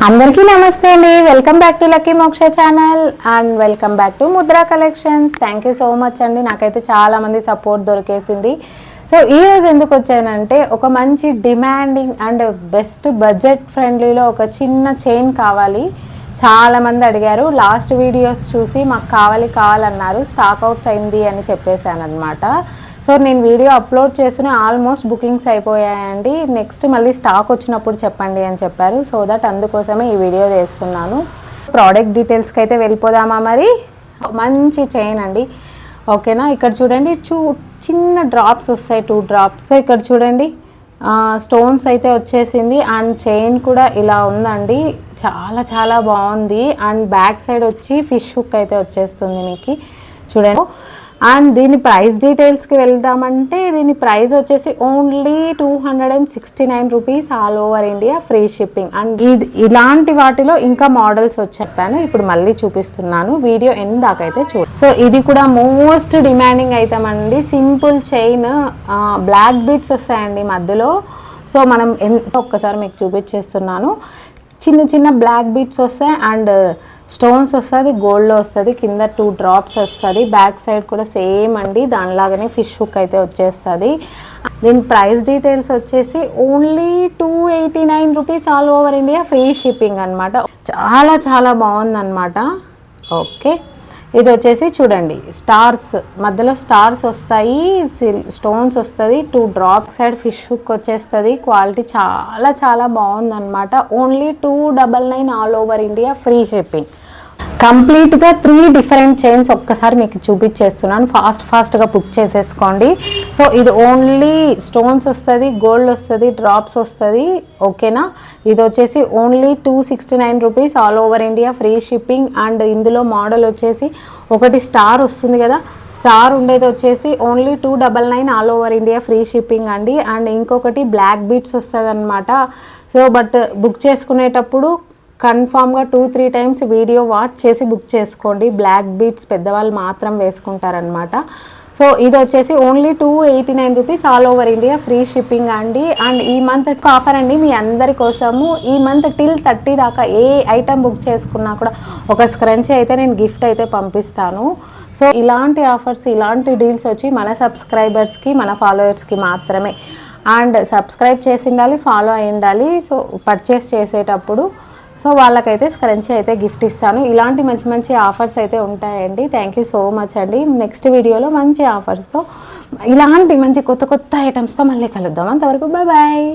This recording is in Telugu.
అందరికీ నమస్తే అండి. వెల్కమ్ బ్యాక్ టు లక్కీ మోక్ష channel and welcome back to Mudra collections. Thank you so much అండి. నాకైతే చాలామంది సపోర్ట్ దొరికేసింది. సో ఈరోజు ఎందుకు వచ్చానంటే ఒక మంచి డిమాండింగ్ అండ్ బెస్ట్ బడ్జెట్ ఫ్రెండ్లీలో ఒక చిన్న చైన్ కావాలి. చాలామంది అడిగారు. లాస్ట్ వీడియోస్ చూసి మాకు కావాలన్నారు. స్టాక్ అవుట్ అయింది అని చెప్పేశాను అనమాట. సో నేను వీడియో అప్లోడ్ చేసిన ఆల్మోస్ట్ బుకింగ్స్ అయిపోయాయండి. నెక్స్ట్ మళ్ళీ స్టాక్ వచ్చినప్పుడు చెప్పండి అని చెప్పారు. సో దట్ అందుకోసమే ఈ వీడియో చేస్తున్నాను. ప్రోడక్ట్ డీటెయిల్స్కి అయితే వెళ్ళిపోదామా మరి. మంచి చైన్ అండి, ఓకేనా. ఇక్కడ చూడండి, చిన్న డ్రాప్స్ వస్తాయి, 2 డ్రాప్స్. సో ఇక్కడ చూడండి, స్టోన్స్ అయితే వచ్చేసింది అండ్ చైన్ కూడా ఇలా ఉందండి. చాలా చాలా బాగుంది. అండ్ బ్యాక్ సైడ్ వచ్చి ఫిష్ హుక్ అయితే వచ్చేస్తుంది మీకు, చూడండి. అండ్ దీని ప్రైస్ డీటెయిల్స్కి వెళ్దామంటే దీని ప్రైస్ వచ్చేసి only 269 rupees all over India, free shipping. And ఇలాంటి వాటిలో ఇంకా మోడల్స్ వచ్చాను, ఇప్పుడు మళ్ళీ చూపిస్తున్నాను. వీడియో ఎండ్ దాకైతే చూడండి. సో ఇది కూడా మోస్ట్ డిమాండింగ్ ఐటమ్ అండి. సింపుల్ చైన్, బ్లాక్ బీడ్స్ వస్తాయండి మధ్యలో. సో మనం ఒక్కసారి మీకు చూపించేస్తున్నాను. చిన్న చిన్న బ్లాక్ బీడ్స్ వస్తాయి అండ్ స్టోన్స్ వస్తుంది, గోల్డ్లో వస్తుంది. కింద 2 డ్రాప్స్ వస్తుంది. బ్యాక్ సైడ్ కూడా సేమ్ అండి, దానిలాగానే ఫిష్ హుక్ అయితే వచ్చేస్తుంది. దీని ప్రైస్ డీటెయిల్స్ వచ్చేసి only 289 rupees all over India, free shipping అనమాట. చాలా చాలా బాగుందన్నమాట. ఓకే, ఇది వచ్చేసి చూడండి, స్టార్స్ మధ్యలో స్టార్స్ వస్తాయి, స్టోన్స్ వస్తుంది, 2 డ్రాప్ సైడ్ ఫిష్ హుక్ వచ్చేస్తుంది. క్వాలిటీ చాలా చాలా బాగుందన్నమాట. Only 299 all over India, free shipping. కంప్లీట్గా 3 డిఫరెంట్ చైన్స్ ఒక్కసారి మీకు చూపించేస్తున్నాను. ఫాస్ట్గా బుక్ చేసేసుకోండి. సో ఇది ఓన్లీ స్టోన్స్ వస్తుంది, గోల్డ్ వస్తుంది, డ్రాప్స్ వస్తుంది, ఓకేనా. ఇది వచ్చేసి only 269 rupees all over India, free shipping. And ఇందులో మోడల్ వచ్చేసి ఒకటి స్టార్ వస్తుంది కదా, స్టార్ ఉండేది వచ్చేసి only 299 all over India, free shipping అండి. అండ్ ఇంకొకటి బ్లాక్ బీడ్స్ వస్తుంది అనమాట. సో బట్ బుక్ చేసుకునేటప్పుడు కన్ఫామ్గా 2-3 టైమ్స్ వీడియో వాచ్ చేసి బుక్ చేసుకోండి. బ్లాక్ బీడ్స్ పెద్దవాళ్ళు మాత్రం వేసుకుంటారనమాట. సో ఇది వచ్చేసి only 289 rupees all over India, free shipping అండి. అండ్ ఈ మంత్ ఆఫర్ అండి మీ అందరి కోసము. ఈ మంత్ టిల్ 30 దాకా ఏ ఐటమ్ బుక్ చేసుకున్నా కూడా ఒక స్క్రంచీ అయితే నేను గిఫ్ట్ అయితే పంపిస్తాను. సో ఇలాంటి ఆఫర్స్, ఇలాంటి డీల్స్ వచ్చి మన సబ్స్క్రైబర్స్కి, మన ఫాలోవర్స్కి మాత్రమే. అండ్ సబ్స్క్రైబ్ చేసి ఉండాలి, ఫాలో అయి ఉండాలి. సో పర్చేస్ చేసేటప్పుడు సో వాళ్ళకైతే స్క్రంచీ అయితే గిఫ్ట్ ఇస్తాను. ఇలాంటి మంచి మంచి ఆఫర్స్ అయితే ఉంటాయండి. థ్యాంక్ యూ సో మచ్ అండి. నెక్స్ట్ వీడియోలో మంచి ఆఫర్స్తో, ఇలాంటి మంచి కొత్త ఐటమ్స్తో మళ్ళీ కలుద్దాం. అంతవరకు బాయ్ బాయ్.